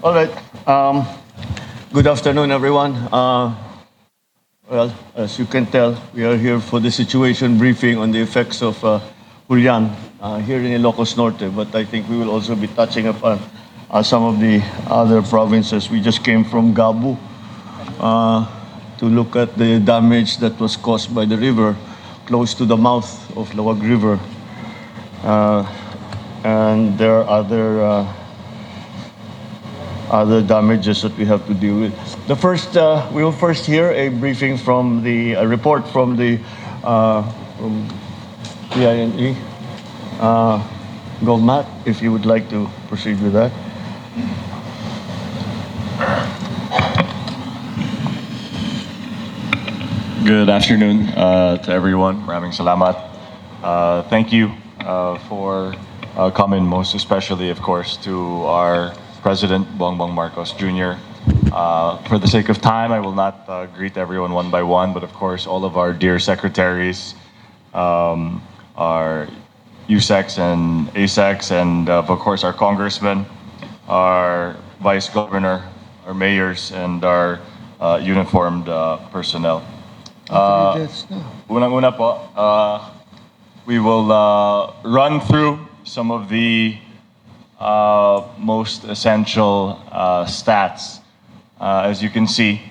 All right. Good afternoon, everyone. Well, as you can tell, we are here for the situation briefing on the effects of Julian here in Ilocos Norte, but I think we will also be touching upon some of the other provinces. We just came from Gabu uh, to look at the damage that was caused by the river close to the mouth of Lawag River. Uh, and there are other damages that we have to deal with. We will first hear a briefing from a report from the from PINE. Govmat, if you would like to proceed with that. Good afternoon to everyone. Maraming salamat. Thank you for coming, most especially, of course, to our President, Bongbong Marcos Jr. For the sake of time, I will not greet everyone one by one, but of course, all of our dear secretaries, our USECs and ASECs, and of course, our congressmen, our vice governor, our mayors, and our uniformed personnel. Unang-una po, we will run through some of the most essential stats. As you can see,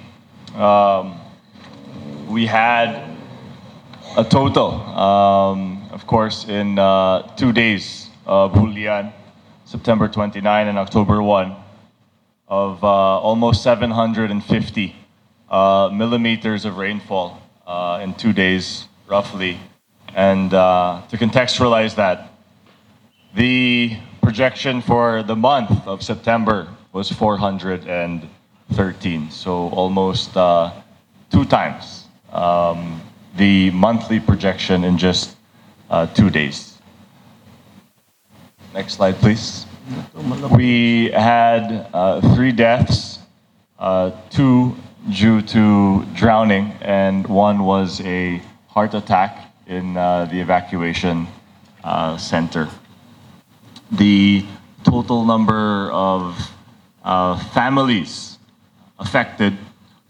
we had a total, of course, in 2 days of Julian, September 29 and October 1, of almost 750 millimeters of rainfall in 2 days, roughly. And to contextualize that, the projection for the month of September was 413, so almost 2 times the monthly projection in just 2 days. Next slide, please. We had 3 deaths, two due to drowning, and one was a heart attack in the evacuation center. The total number of families affected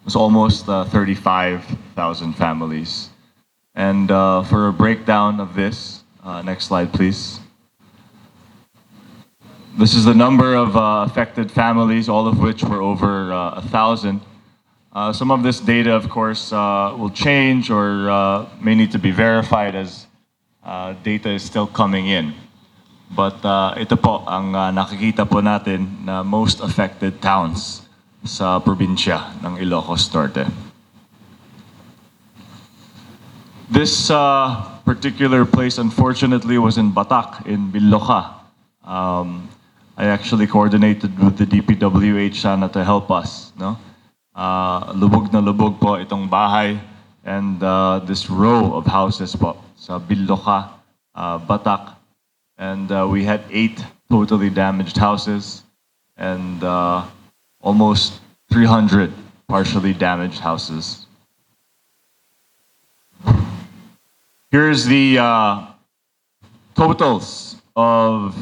was almost 35,000 families. And for a breakdown of this, next slide, please. This is the number of affected families, all of which were over 1,000. Some of this data, of course, will change or may need to be verified as data is still coming in. But ito po ang nakikita po natin na most affected towns sa probinsya ng Ilocos Norte. This particular place, unfortunately, was in Batak, in Biloca. I actually coordinated with the DPWH sana to help us. No? Lubog na lubog po itong bahay and this row of houses po sa Biloca, Batak. And we had 8 totally damaged houses and almost 300 partially damaged houses. Here's the totals of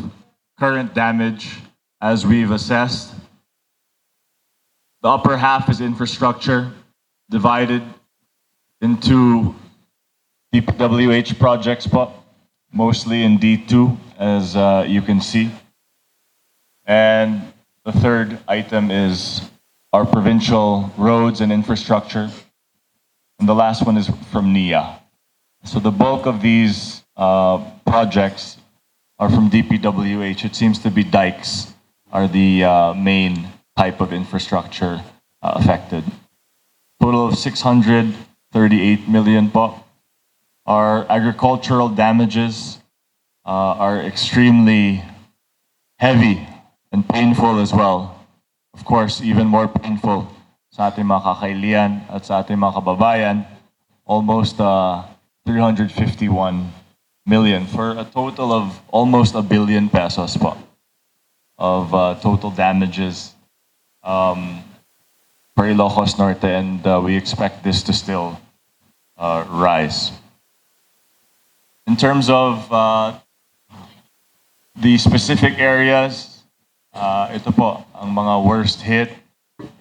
current damage as we've assessed. The upper half is infrastructure divided into DPWH projects, mostly in D2, as you can see. And the third item is our provincial roads and infrastructure. And the last one is from NIA. So the bulk of these projects are from DPWH. It seems to be dikes are the main type of infrastructure affected. Total of 638 million po. Our agricultural damages are extremely heavy and painful as well. Of course, even more painful sa ating mga kakailian at sa ating mga kababayan, almost 351 million for a total of almost 1 billion pesos po of total damages for Ilocos Norte, and we expect this to still rise. In terms of the specific areas, ito po, ang mga worst hit,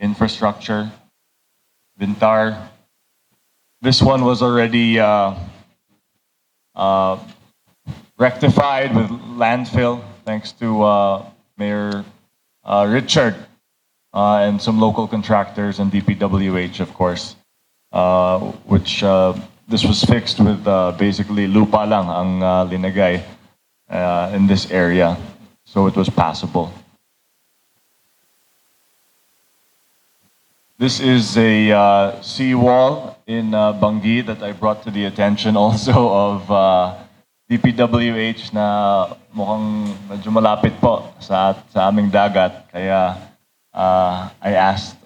infrastructure, Bintar. This one was already uh, rectified with landfill thanks to Mayor Richard and some local contractors and DPWH, of course, which this was fixed with basically lupa lang ang linagay in this area, so it was passable. This is a seawall in Bangi that I brought to the attention also of DPWH na mukhang medyo malapit po sa aming dagat. Kaya I asked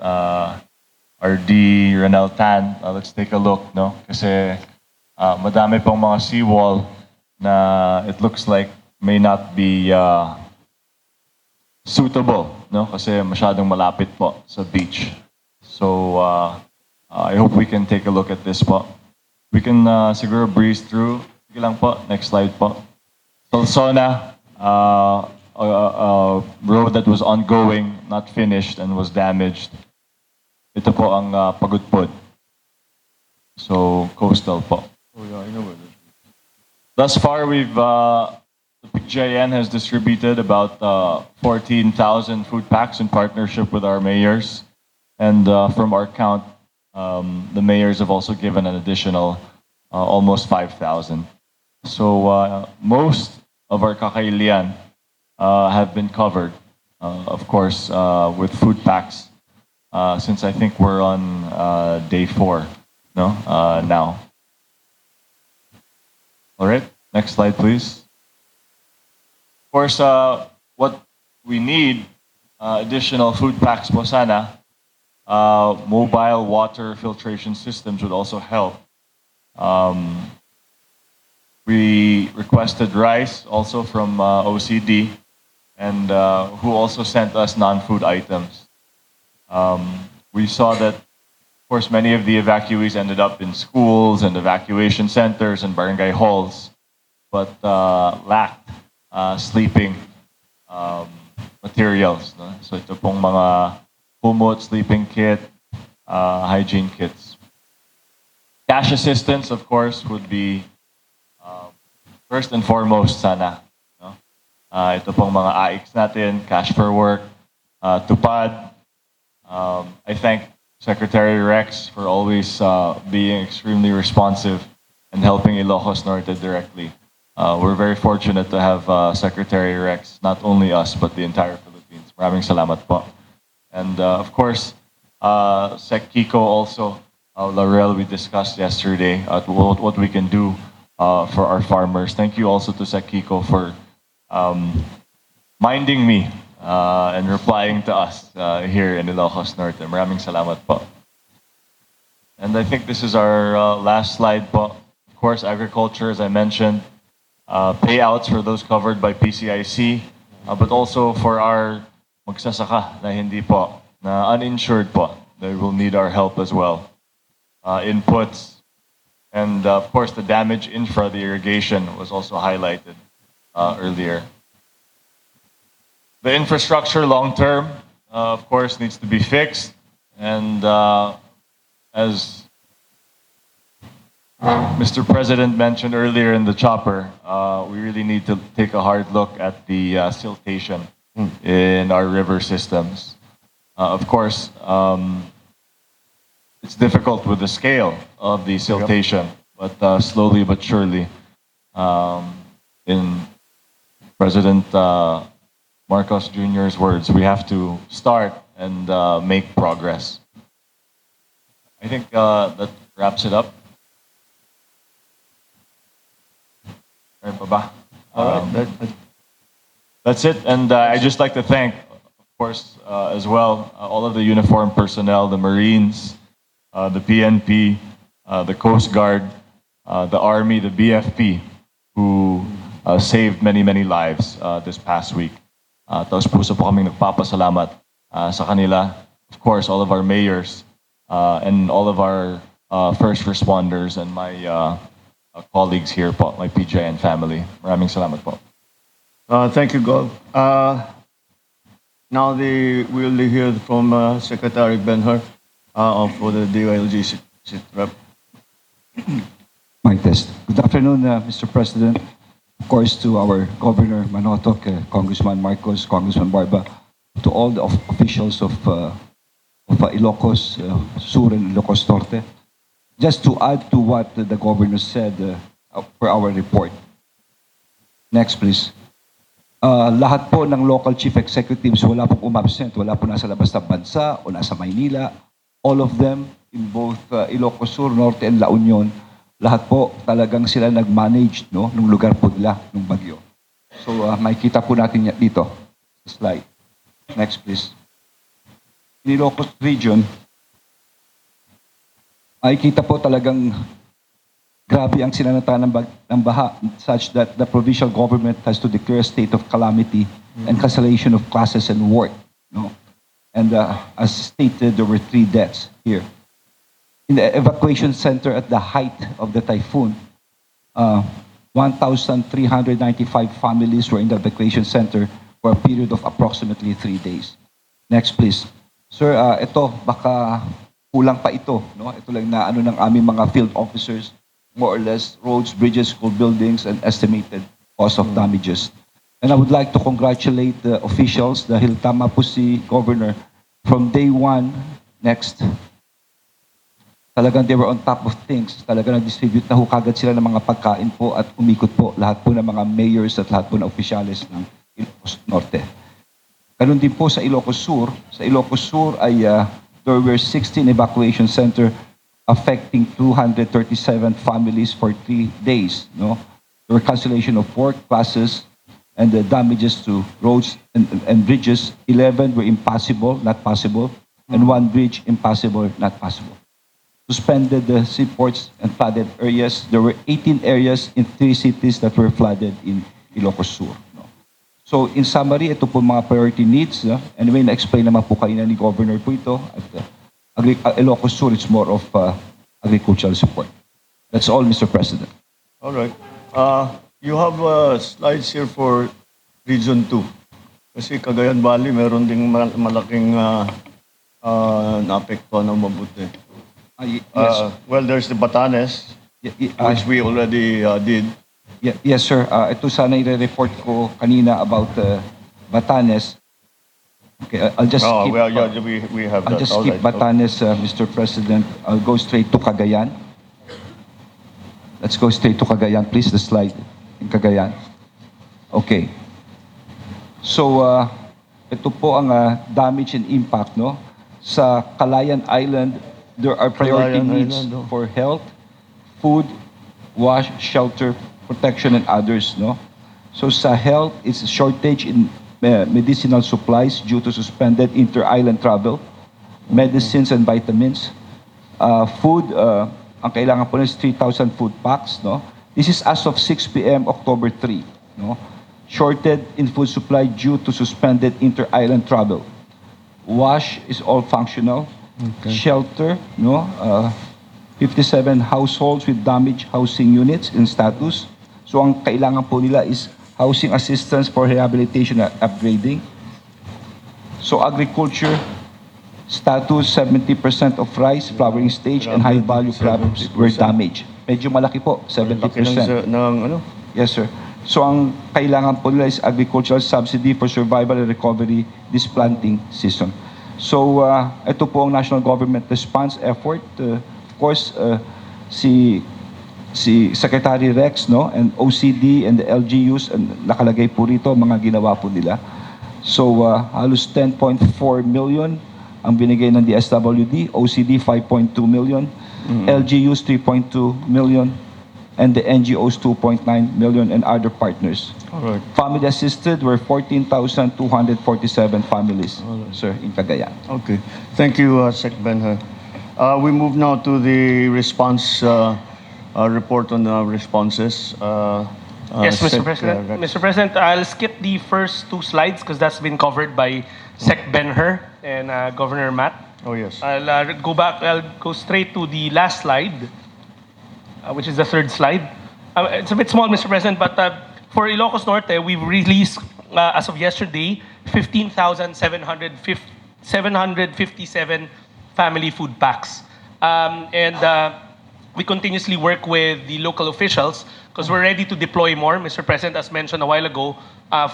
RD Ronel Tan, let's take a look, no? Kasi madami pong mga seawall na it looks like may not be suitable, no? Kasi masyadong malapit po sa beach. So I hope we can take a look at this po. We can siguro breeze through. Sige lang po, next slide po. Solsona, a road that was ongoing, not finished and was damaged. Ito po ang Pagudpod. So coastal po. Oh yeah, I know where this. Thus far, the PGIN has distributed about 14,000 food packs in partnership with our mayors. And from our count, the mayors have also given an additional almost 5,000. So most of our kakailian have been covered, of course, with food packs, since I think we're on day 4, no, now. All right, next slide, please. Of course, what we need, additional food packs po sana. Mobile water filtration systems would also help. We requested rice also from OCD, and who also sent us non-food items. We saw that, of course, many of the evacuees ended up in schools and evacuation centers and barangay halls, but lacked sleeping materials. No? So ito pong mga humot, sleeping kit, hygiene kits. Cash assistance, of course, would be first and foremost sana. No? Ito pong mga AICs natin, cash for work, tupad. I thank Secretary Rex for always being extremely responsive and helping Ilocos Norte directly. We're very fortunate to have Secretary Rex, not only us, but the entire Philippines. Maraming salamat po. And of course, Sec Kiko also, Laurel, we discussed yesterday what we can do for our farmers. Thank you also to Sec Kiko for minding me and replying to us here in Ilocos Norte. Maraming salamat po. And I think this is our last slide po. Of course, agriculture, as I mentioned, payouts for those covered by PCIC, but also for our magsasaka na hindi po, na uninsured po. They will need our help as well. Inputs, and of course the damage infra, the irrigation was also highlighted earlier. The infrastructure long term, of course, needs to be fixed, and as Mr. President mentioned earlier in the chopper, we really need to take a hard look at the siltation in our river systems. Of course, it's difficult with the scale of the siltation, but slowly but surely, in President Marcos Jr.'s words, we have to start and make progress. I think that wraps it up. Right, Baba? All right, That's it. And I'd just like to thank, of course, as well, all of the uniformed personnel, the Marines, the PNP, the Coast Guard, the Army, the BFP, who saved many, many lives this past week. Taos puso po kaming nagpapasalamat sa kanila. Of course, all of our mayors and all of our first responders and my colleagues here po, my PJN family. Maraming salamat po. Thank you, Gov. Now we'll hear from Secretary Benher for the DILG sit rep. Mic test. Good afternoon, Mr. President. Of course, to our Governor Manotoc, Congressman Marcos, Congressman Barba, to all the officials of Ilocos Sur and Ilocos Norte. Just to add to what the Governor said for our report. Next, please. Lahat po ng local chief executives, wala pong umabsent, wala po nasa labas ng bansa o nasa Maynila. All of them in both Ilocos Sur, Norte, and La Union, lahat po talagang sila nag-manage no, nung lugar po nila, nung bagyo. So makikita po natin yan dito. Slide. Next, please. In Ilocos region, makikita po talagang grabe ang sinanata ng baha such that the provincial government has to declare a state of calamity and cancellation of classes and work. No? And as stated, there were 3 deaths here. In the evacuation center at the height of the typhoon, 1,395 families were in the evacuation center for a period of approximately 3 days. Next, please. Sir, ito, baka kulang pa ito. No? Ito lang na ano ng aming mga field officers, more or less, roads, bridges, school buildings, and estimated cost of damages. And I would like to congratulate the officials dahil tama po si Governor from day 1, next, talagang they were on top of things. Talagang nag-distribute na kagad sila ng mga pagkain po at umikot po lahat po ng mga mayors at lahat po ng opisyales ng Ilocos Norte. Ganun din po sa Ilocos Sur. Sa Ilocos Sur ay there were 16 evacuation center affecting 237 families for 3 days. No? There were cancellation of work, classes, and the damages to roads and bridges. 11 were impassable, not possible, and 1 bridge impassable, not possible. Suspended the seaports and flooded areas. There were 18 areas in 3 cities that were flooded in Ilocos Sur. No? So in summary, ito po mga priority needs. Anyway, na-explain naman po kanina ni Governor po ito. At Ilocos Sur, it's more of agricultural support. That's all, Mr. President. All right. You have slides here for Region 2. Kasi Cagayan Valley, meron ding malaking naapektuhan ng mabuti. Yes. Well, there's the Batanes, which we already did. Yes, sir. Ito sana i-report ko kanina about Batanes. Okay, I'll just skip. Well, yeah, we have I'll that. just All skip right. Batanes, Mr. President. I'll go straight to Cagayan. Let's go straight to Cagayan, please. The slide in Cagayan. Okay. So, ito po ang damage and impact, no? Sa Calayan Island, there are priority Calayan needs Island, oh. for health, food, wash, shelter, protection, and others, no? So sa health, it's a shortage in medicinal supplies due to suspended inter-island travel, medicines and vitamins. Food, ang kailangan po is 3,000 food packs, no? This is as of 6 p.m. October 3, no? Shorted in food supply due to suspended inter-island travel. Wash is all functional. Okay. Shelter, no? 57 households with damaged housing units in status. So ang kailangan po nila is housing assistance for rehabilitation and upgrading. So agriculture, status 70% of rice, flowering stage, and high value crops were damaged. Medyo malaki po, 70%. Yes, sir. So ang kailangan po nila is agricultural subsidy for survival and recovery this planting season. So ito po ang national government response effort. Of course, si Secretary Rex, no, and OCD and the LGUs, and nakalagay po rito mga ginawa po nila. So halos 10.4 million ang binigay ng DSWD, OCD 5.2 million, LGUs 3.2 million, and the NGOs 2.9 million, and other partners. All right. Family assisted were 14,247 families, sir, in Cagayan. Okay. Thank you, Sec Benha. We move now to the response report on the responses. Yes, Mr. Sec, President. Rex. Mr. President, I'll skip the first 2 slides because that's been covered by Sec Benher and Governor Matt. Oh, yes. I'll go straight to the last slide, which is the 3rd slide. It's a bit small, Mr. President, but for Ilocos Norte, we've released, as of yesterday, 15,757 family food packs. We continuously work with the local officials because we're ready to deploy more, Mr. President, as mentioned a while ago.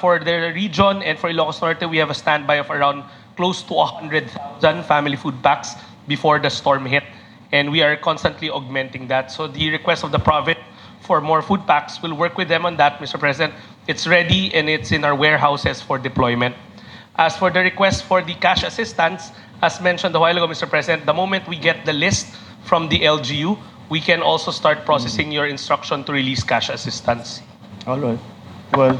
For the region and for Ilocos Norte, we have a standby of around close to 100,000 family food packs before the storm hit. And we are constantly augmenting that. So the request of the province for more food packs, we'll work with them on that, Mr. President. It's ready and it's in our warehouses for deployment. As for the request for the cash assistance, as mentioned a while ago, Mr. President, the moment we get the list from the LGU, we can also start processing your instruction to release cash assistance. All right. Well,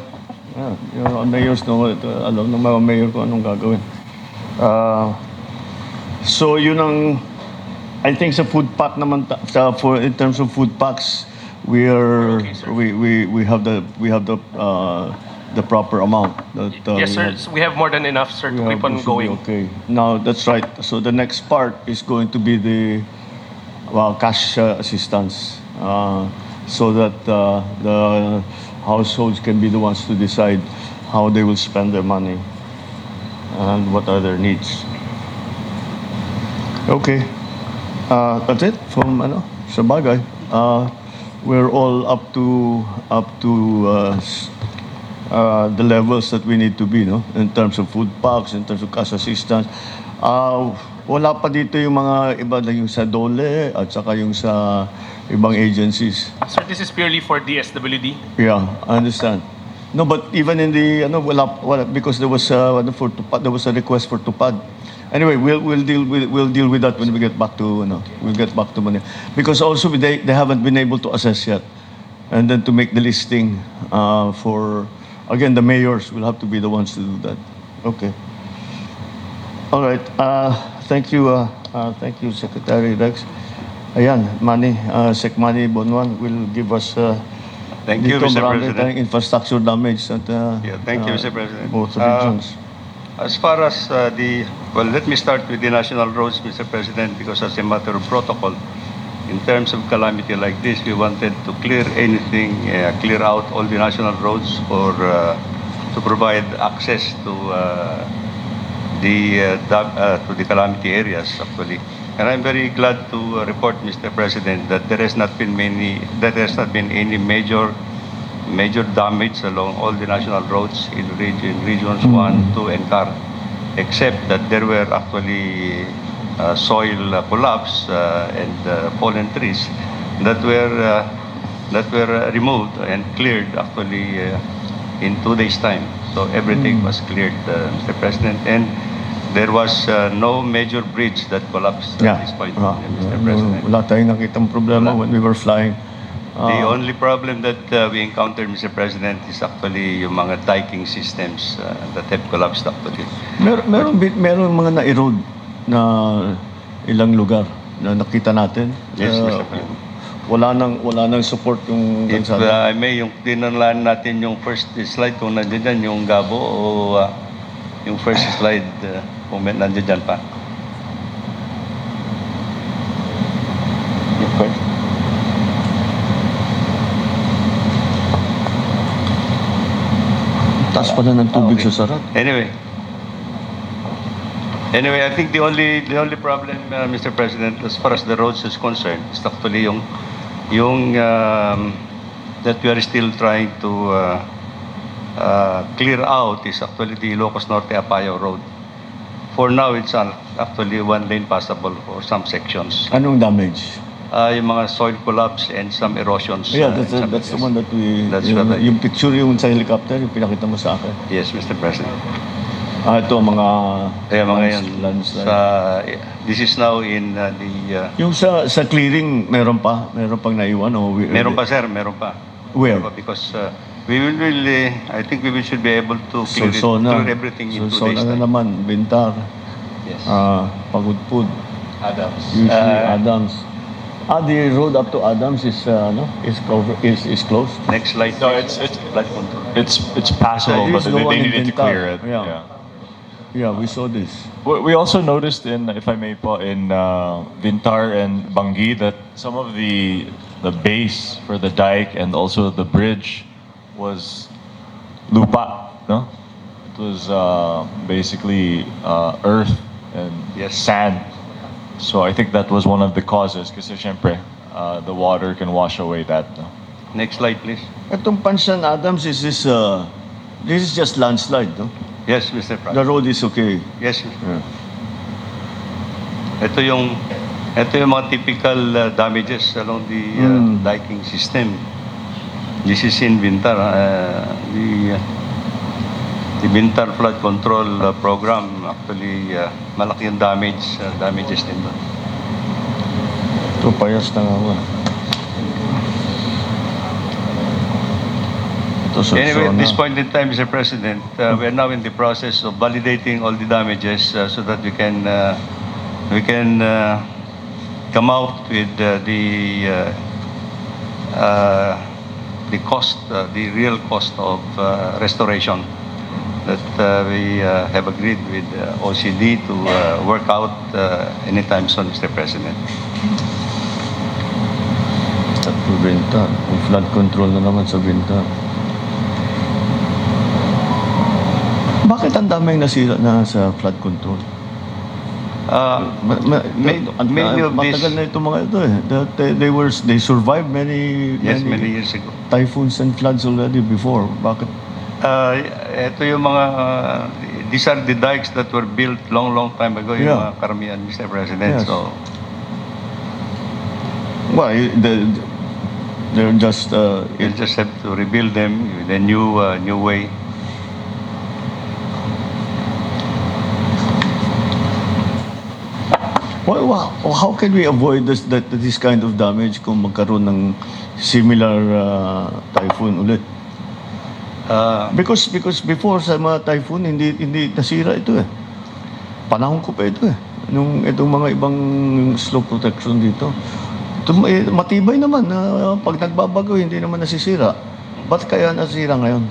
yung mayors know, alam ng mga mayor kung anong gagawin. So yun ang, I think sa food pack naman, in terms of food packs, we are Okay, sir. we have the proper amount. Yes, sir. We have more than enough, sir, to keep on going. Okay. Now that's right. So the next part is going to be the cash assistance, so that the households can be the ones to decide how they will spend their money and what are their needs. Okay, that's it from sa bagay. We're all up to the levels that we need to be, no, in terms of food packs, in terms of cash assistance. Wala pa dito yung mga iba na yung sa DOLE at saka yung sa ibang agencies. Sir, this is purely for DSWD. Yeah, I understand. No, but even in the wala because there was for Tupad, there was a request for Tupad. Anyway, we'll deal with that when we get back to we'll get back to money, because also they haven't been able to assess yet, and then to make the listing for again the mayors will have to be the ones to do that. Okay. All right. Thank you, Secretary Rex. Ayan, Sec Manny Bonwan will give us Thank you, dito Mr. marami President. tayong infrastructure damage at Thank you, Mr. President. both regions. As far as let me start with the national roads, Mr. President, because as a matter of protocol, in terms of calamity like this, we wanted to clear out all the national roads to provide access to the calamity areas, actually. And I'm very glad to report, Mr. President, that there has not been any major damage along all the national roads in regions 1, 2, and CAR, except that there were actually soil collapse and fallen trees that were removed and cleared actually in 2 days' time. So everything was cleared, Mr. President, and there was no major bridge that collapsed at this point, Mr. President. Wala tayong nakitang problema when we were flying. The only problem that we encountered, Mr. President, is actually yung mga diking systems that have collapsed actually. Meron mga na-erode na ilang lugar na nakita natin. Yes, Mr. President. Wala nang support yung If kalsada. I may, yung tinanlaan natin yung first slide kung nandiyan dyan, yung Gabo o yung first slide kung nandiyan dyan pa. Yung first. Taas pa na ng tubig Okay. sa sarat. Anyway, I think the only problem, Mr. President, as far as the roads is concerned, is actually yung that we are still trying to clear out is actually the Ilocos Norte Apayao Road. For now, it's actually one lane passable for some sections. Anong damage? Yung mga soil collapse and some erosions. Yeah, in some that's the areas. one that we... That's yung, what I- yung picture yung sa helicopter, yung pinakita mo sa akin. Yes, Mr. President. Ito, mga... Kaya mga yan, landslide. this is now in the... Yung sa clearing, meron pang naiwan? O meron pa, sir, meron pa. Where? Meron pa, because we will really, I think we should be able to clear everything in 2 days na time. naman, Bintar, Yes. Pagudpud, Adams. usually Adams. The road up to Adams is closed. Next slide. No, please. it's Flood control. it's passable, but Here's the one they in needed to Bintar. clear it. Yeah. Yeah, we saw this. We also noticed if I may po, in Vintar and Bangi that some of the base for the dike and also the bridge was lupa, no? was basically earth and Yes. sand. So I think that was one of the causes kasi syempre the water can wash away that. No? Next slide, please. Itong Pansan Adams, this is just landslide, no? Yes, Mr. The President. road is okay. Yes, Mr. Yeah. Ito yung mga typical damages along the diking system. This is in Bintar. The Bintar flood control program, actually, malaki yung damages din doon. Ito, payas na nga ako. Ito, Anyway, at this na. point in time, Mr. President, we are now in the process of validating all the damages so that we can come out with the cost, the real cost of restoration that we have agreed with OCD to work out anytime soon, Mr. President. Ito, Bintar. Yung flood control na naman sa Bintar. Bakit ang daming nasira na sa flood control? Many of these, matagal na itong mga ito eh. They survived many years ago. typhoons and floods already before. Bakit? Ito yung mga, these are the dikes that were built long time ago, yung Yeah. mga karamihan, Mr. President. Yes. So, Well, they're just you'll just have to rebuild them with a new way. well, how can we avoid this kind of damage kung magkaroon ng similar typhoon ulit? Because before sa mga typhoon hindi nasira ito eh. Panahon ko pa ito eh. Itong mga ibang slope protection dito. Ito, matibay naman na pag nagbabago hindi naman nasisira. Ba't kaya nasira ngayon?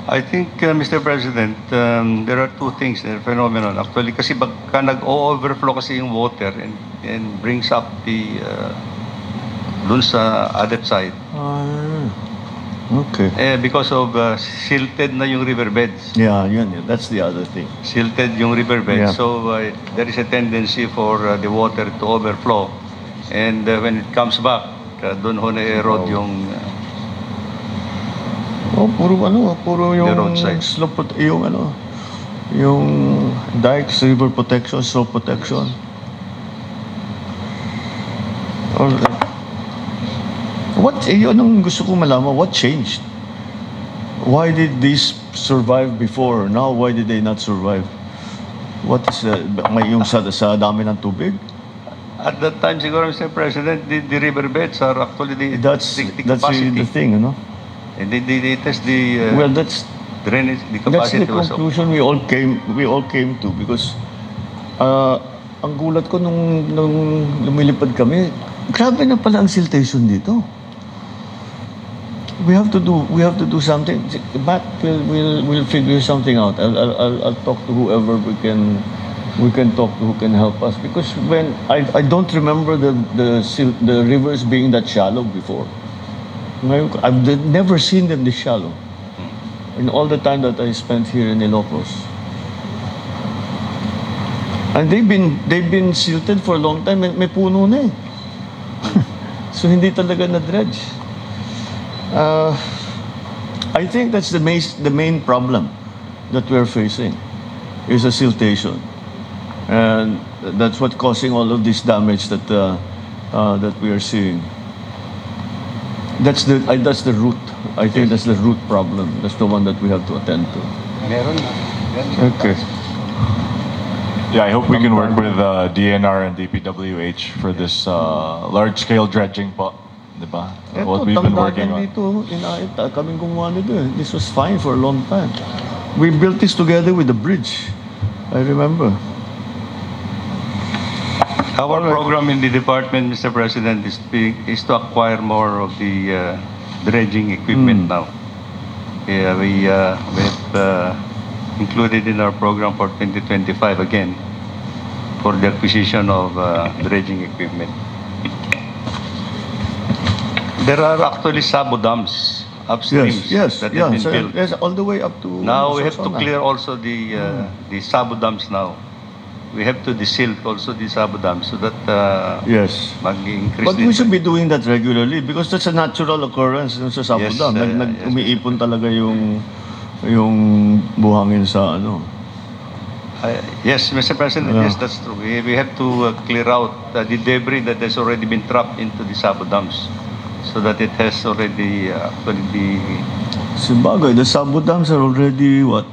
I think, Mr. President, there are two things, phenomenon. Actually, kasi baka nag-overflow kasi yung water and brings up the dun sa other side. Okay. Because of silted na yung riverbeds. Yeah, that's the other thing. Silted yung riverbed. Yeah. So there is a tendency for the water to overflow. And when it comes back, doon ho na-erode yung puro yung The roadside. yung dikes, river protection, slope protection. Or yun ang gusto ko malaman, what changed? Why did these survive before? Now, why did they not survive? What is may yung sa dami ng tubig? at that time siguro, Mr. President, the riverbeds are actually the That's capacity. really the thing, no? And it is the Well, that's drainage, the That's the capacity was conclusion we all came to because ang gulat ko nung lumilipad kami, grabe na pala ang siltation dito. We have to do something. Matt will figure something out. I'll talk to whoever we can talk to who can help us because when I don't remember the rivers being that shallow before. Ngayon, I've never seen them this shallow. In all the time that I spent here in Ilocos. And they've been silted for a long time. May puno na eh. So hindi talaga na-dredge. I think that's the main problem that we're facing is a siltation. And that's what causing all of this damage that we are seeing. That's the root. I think that's the root problem. That's the one that we have to attend to. meron. Okay. Yeah, I hope we can work with DNR and DPWH for this large-scale dredging po. Diba? What we've been working on. Dito, kaming gumawa nito eh. This was fine for a long time. We built this together with the bridge. I remember. Our program in the department, Mr. President, is to acquire more of the dredging equipment now. Yeah, we've included in our program for 2025 again for the acquisition of dredging equipment. There are actually sabo dams upstreams Yes, that yeah, have been so, built. yes, all the way up to Now we have to Sorsogon. clear also the sabo dams now. We have to desil also the sabo dams so that Yes. mag-increase But we should be doing that regularly because that's a natural occurrence dun sa Sabo Yes, Dam. yes, Umiipon talaga yung buhangin sa ano. Yes, Mr. President, yes, that's true. We have to clear out the debris that has already been trapped into the sabo dams so that it has already actually Sabagay, the Sabo Dams are already what?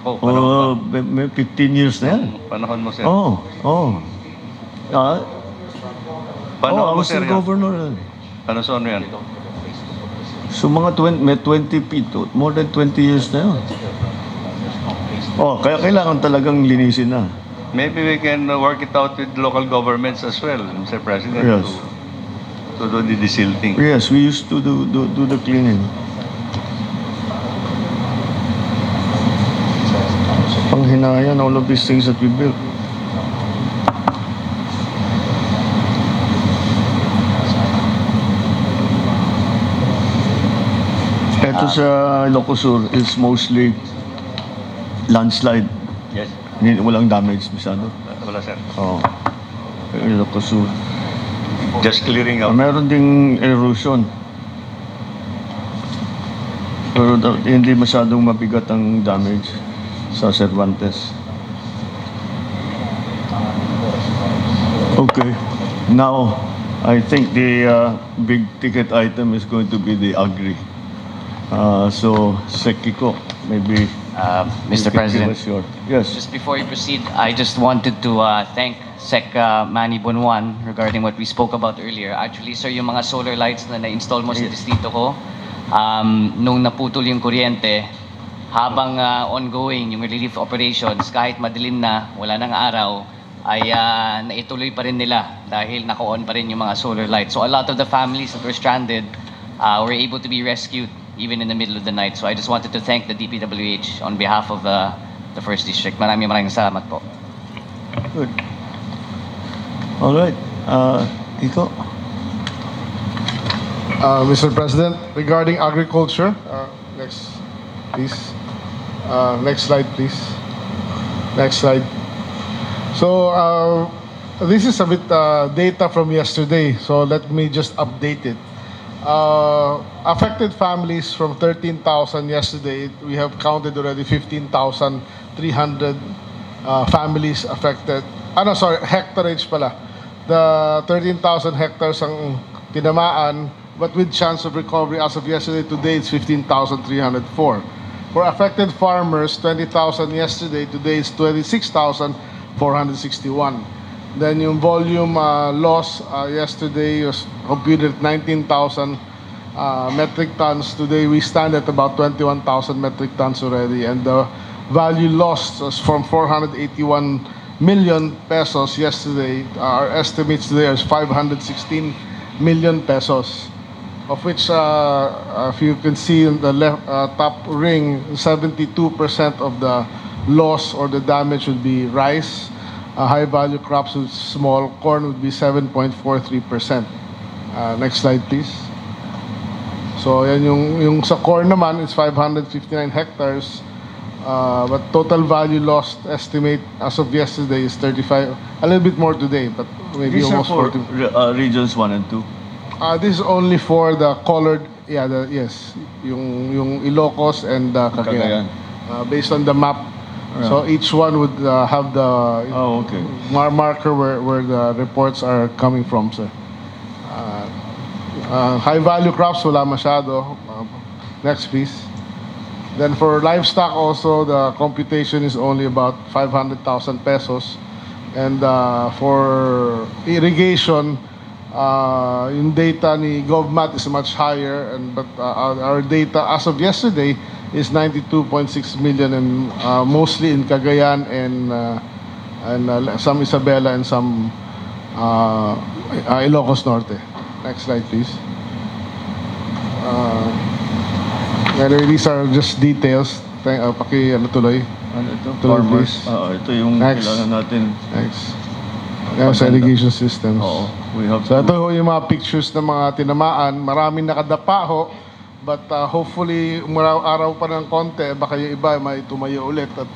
panahon May 15 years na yan. panahon mo, sir. Oh. Ah, I Panahon mo, was sir, still yan. governor. Yan. Ano sa ano yan? So mga 20 feet, more than 20 years na yun. Kaya kailangan talagang linisin na. Maybe we can work it out with local governments as well, Mr. President, Yes. to do the desilting. Yes, we used to do the cleaning. Panghinayan, all of these things that we built. Ito sa Ilocos Sur is mostly landslide. Yes. Walang damage masyado. Wala, sir. Ilocos Sur. Just clearing out. Meron ding erosion. Pero hindi masyadong mabigat ang damage sa Cervantes. Okay. Now, I think the big ticket item is going to be the agri. So, Sekiko, maybe Mr. you can President, give us your... Yes. just before you proceed, I just wanted to thank Sec Manny Bunuan regarding what we spoke about earlier. Actually, sir, yung mga solar lights na na-install mo sa distrito ko, nung naputol yung kuryente, habang ongoing yung relief operations, kahit madilim na, wala nang araw, ay naituloy pa rin nila dahil naka-on pa rin yung mga solar lights. So a lot of the families that were stranded were able to be rescued even in the middle of the night. So I just wanted to thank the DPWH on behalf of the First District. Maraming salamat po. Good. All right. Iko? Mr. President, regarding agriculture, next, please. Next slide, please. Next slide. So, this is a bit data from yesterday, so let me just update it. Affected families from 13,000 yesterday, we have counted already 15,300 families affected. Hectareage pala. The 13,000 hectares ang tinamaan, but with chance of recovery as of yesterday, today it's 15,304. For affected farmers, 20,000 yesterday, today it's 26,461. Then yung volume loss yesterday was computed at 19,000 metric tons. Today we stand at about 21,000 metric tons already. And the value lost was from 481 million pesos yesterday. Our estimates today is 516 million pesos. Of which, if you can see in the left top ring, 72% of the loss or the damage would be rice. High-value crops with small corn would be 7.43%. Next slide, please. So, yan yung sa corn naman is 559 hectares. But total value lost estimate as of yesterday is 35. A little bit more today, but maybe These are almost for 40. regions 1 and 2. This is only for the colored, yes, yung Ilocos and Cagayan. Based on the map. So each one would have the Okay. marker where the reports are coming from, sir. High value crops, wala masyado. Next, please. Then for livestock also, the computation is only about 500,000 pesos. And for irrigation, yung data ni GovMat is much higher, but our data as of yesterday is 92.6 million, and mostly in Cagayan and some Isabela and some Ilocos Norte. Next slide, please. Anyway, these are just details. Tuloy. Ano ito? Tuloy, Farmers. please. Ito yung Next. kailangan natin. Next. Yan sa irrigation systems. Oo. We have So to... ito yung mga pictures ng mga tinamaan. Maraming nakadapa ho. But hopefully, umaraw-araw pa ng konti, baka yung iba may tumayo ulit at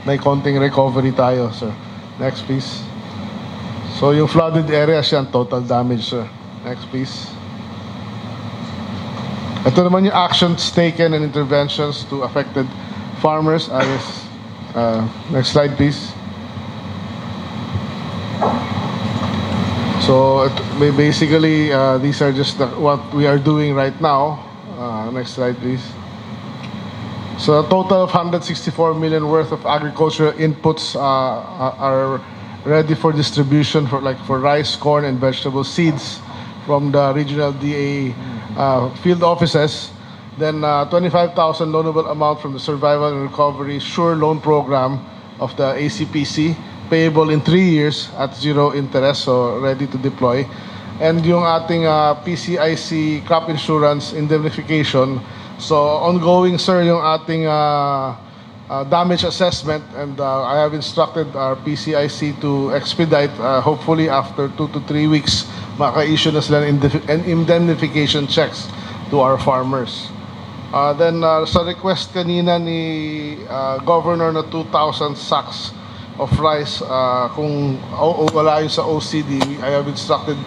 may konting recovery tayo, sir. Next, please. So yung flooded areas yan, total damage, sir. Next, please. Ito naman yung actions taken and interventions to affected farmers. Yes. Next slide, please. So basically, these are just what we are doing right now. Next slide, please. So a total of 164 million worth of agricultural inputs are ready for distribution for rice, corn, and vegetable seeds from the regional DA field offices. Then 25,000 loanable amount from the Survival and Recovery Sure Loan Program of the ACPC, payable in 3 years at zero interest, so ready to deploy. And yung ating PCIC crop insurance indemnification. So ongoing, sir, yung ating damage assessment, and I have instructed our PCIC to expedite, hopefully after 2 to 3 weeks, maka-issue na sila ng indemnification checks to our farmers. Then sa request kanina ni Governor na 2,000 sacks of rice, kung wala yun sa OCD, I have instructed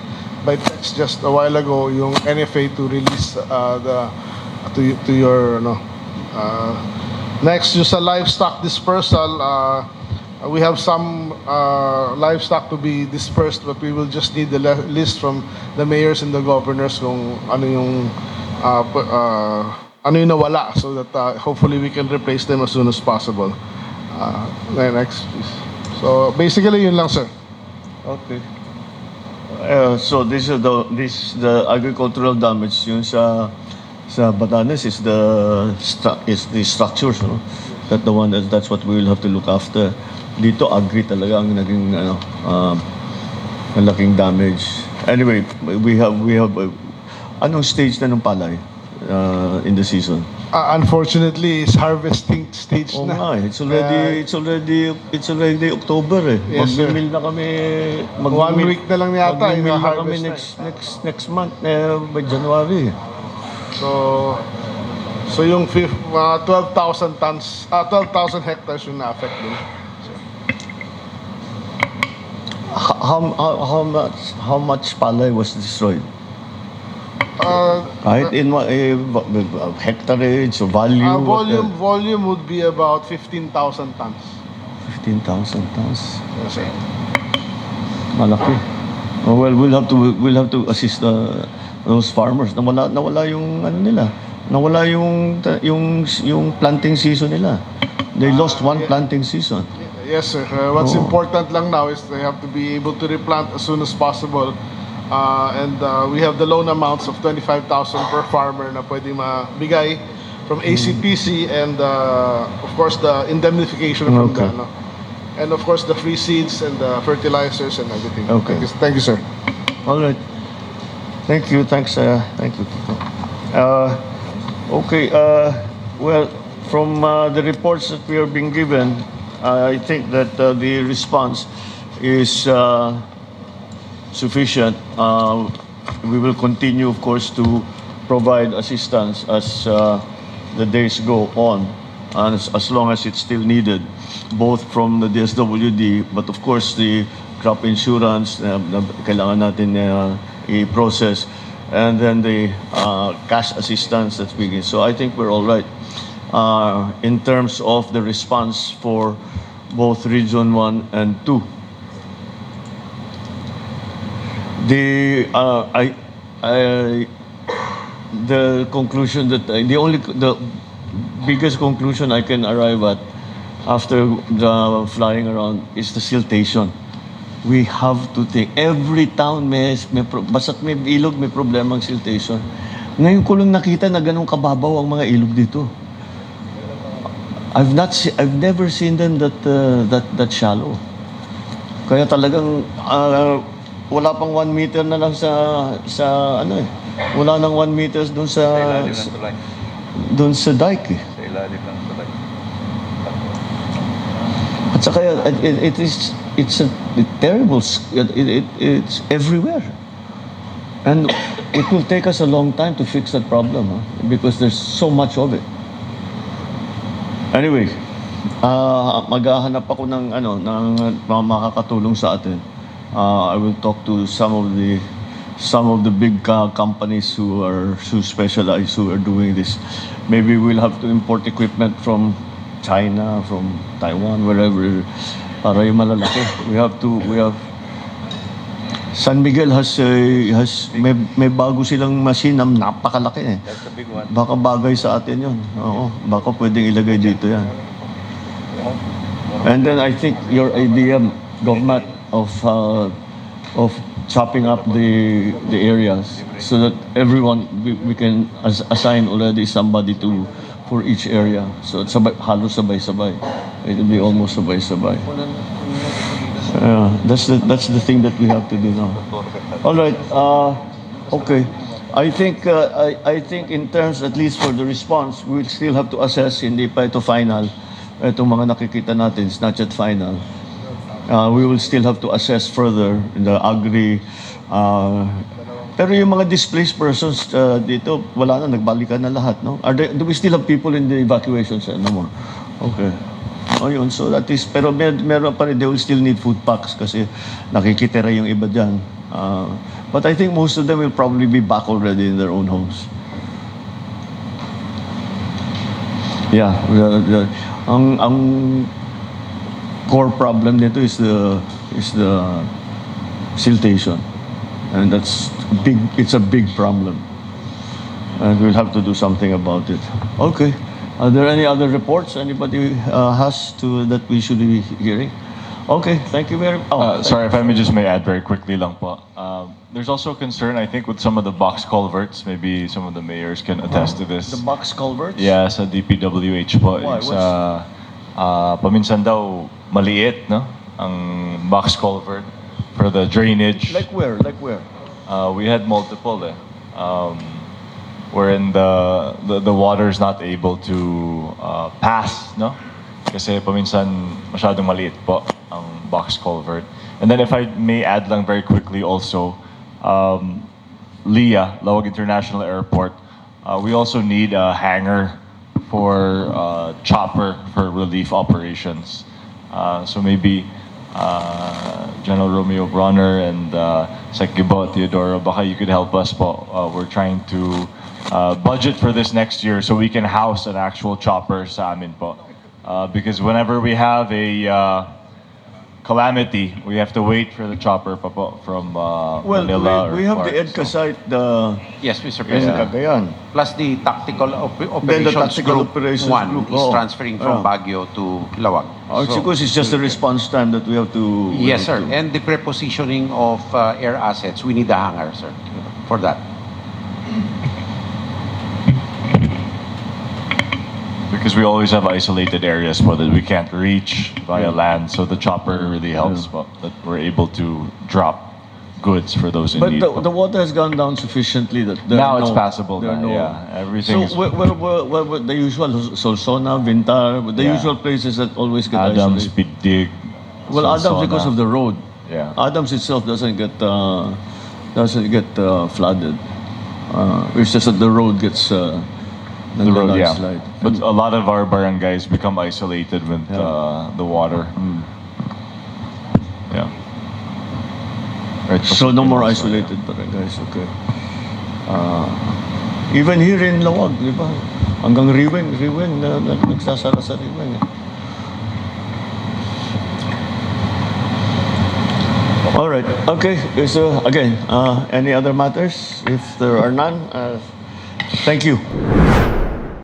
by text just a while ago yung NFA to release to your next, yung sa livestock dispersal, we have some livestock to be dispersed, but we will just need the list from the mayors and the governors kung ano yung nawala, so that hopefully we can replace them as soon as possible. Next, please. So basically yun lang, sir. Okay. So this is the agricultural damage. Yung sa Batanes is the structures, no? That's what we will have to look after. Dito agri talaga ang naging malaking damage. Anyway, we have anong stage na ng palay in the season? Unfortunately, it's harvesting stage Oo na. nga, it's already October eh. Yes, sir. Magmi-mill na kami. 1 week na lang yata, Magmi-mill na harvest kami na. next month, by January. So yung 12,000 tons, 12,000 hectares yung na-affect din. How much palay was destroyed? Kahit in hectareage or value? Volume would be about 15,000 tons. 15,000 tons. Yes, sir. Malaki. Oh, well, we'll have to assist those farmers. Nawala yung ano nila. Nawala yung planting season nila. They lost one planting season. Yes, sir. What's important lang now is they have to be able to replant as soon as possible. And we have the loan amounts of 25,000 per farmer na pwede mabigay from ACPC, and of course the indemnification from Okay. the, and of course the free seeds and the fertilizers and everything. Okay. Thank you, sir. All right. Thank you. Thanks. Thank you. Okay. Well, from the reports that we are being given, I think that the response is sufficient. We will continue, of course, to provide assistance as the days go on, and as long as it's still needed, both from the DSWD, but of course the crop insurance na kailangan natin i-process, and then the cash assistance that's being. So I think we're all right in terms of the response for both Region 1 and 2. The conclusion that the biggest conclusion I can arrive at after the flying around is the siltation. We have to think, every town basta't may ilog, may problema ang siltation. Ngayon ko lang nakita na ganun kababaw ang mga ilog dito. I've never seen them that shallow. Kaya talagang wala pang 1 meter na lang sa ano eh. Wala nang 1 meters doon sa dike eh. Sa ilalim ng tulay. At saka it's a terrible, it's everywhere. And it will take us a long time to fix that problem, because there's so much of it. Anyway, maghahanap ako ng mga makakatulong sa atin. I will talk to some of the big companies who specialize, who are doing this. Maybe we'll have to import equipment from China, from Taiwan, wherever, para yung malalaki. We have San Miguel may bago silang machine na napakalaki eh. That's a big one. Baka bagay sa atin yun. Oo, baka pwedeng ilagay dito yan. And then I think your idea, Government, of chopping up the areas so that everyone, we can assign already somebody for each area. So it's halos sabay-sabay. It will be almost sabay-sabay. That's the thing that we have to do now. All right. Okay. I think in terms, at least for the response, we'll still have to assess. Hindi pa ito final. Itong mga nakikita natin, it's not yet final. We will still have to assess further in the agri. Pero yung mga displaced persons dito, wala na, nagbalikan na lahat, no? Do we still have people in the evacuation center? No more. Okay. Oh, yun. So that is, pero meron pa rin, they will still need food packs kasi nakikitira yung iba dyan. But I think most of them will probably be back already in their own homes. Yeah. Ang core problem nito is the siltation. And it's a big problem. And we'll have to do something about it. Okay. Are there any other reports anybody has that we should be hearing? Okay, thank you very much. Sorry, if I may add very quickly lang po. There's also concern, I think, with some of the box culverts. Maybe some of the mayors can attest to this. The box culverts? Yeah, sa DPWH po. Why? It's, paminsan daw maliit, no? Ang box culvert for the drainage. Like where? We had multiple wherein the water is not able to pass, no? Kasi paminsan masyadong maliit po ang box culvert. And then if I may add lang very quickly also, LIA, Lawag International Airport, we also need a hangar for chopper for relief operations. So maybe General Romeo Bronner and Sekibo Teodoro, baka you could help us po. We're trying to budget for this next year so we can house an actual chopper sa amin po. Because whenever we have a calamity, we have to wait for the chopper pa po from Manila. We have the EDCA site, Yes, Mr. in President. Cagayan. Plus the tactical Then the operations tactical group operations 1 group, is oh. transferring from Yeah. Baguio to Lawag. Because it's just a response time that we have to... Yes, sir. And the prepositioning of air assets, we need a hangar, sir, for that. Because we always have isolated areas for that we can't reach via land, so the chopper really helps. But that we're able to drop goods for those in But need. the water has gone down sufficiently that there Now are it's no- passable. there are Now, no- yeah, everything is. So where the usual Solsona, Vintar, the Yeah. usual places that always get Adams, isolated. Big Dig. Well, Adams because of the road. Yeah. Adams itself doesn't get flooded. It's just that the road gets The road, yeah. landslide. But a lot of our barangays become isolated with the water. Yeah. Right. So no more isolated barangays, okay. Even here in Lawag, di ba? Hanggang Riweng nagsasara sa Riweng. All right, okay. So again, any other matters? If there are none, thank you.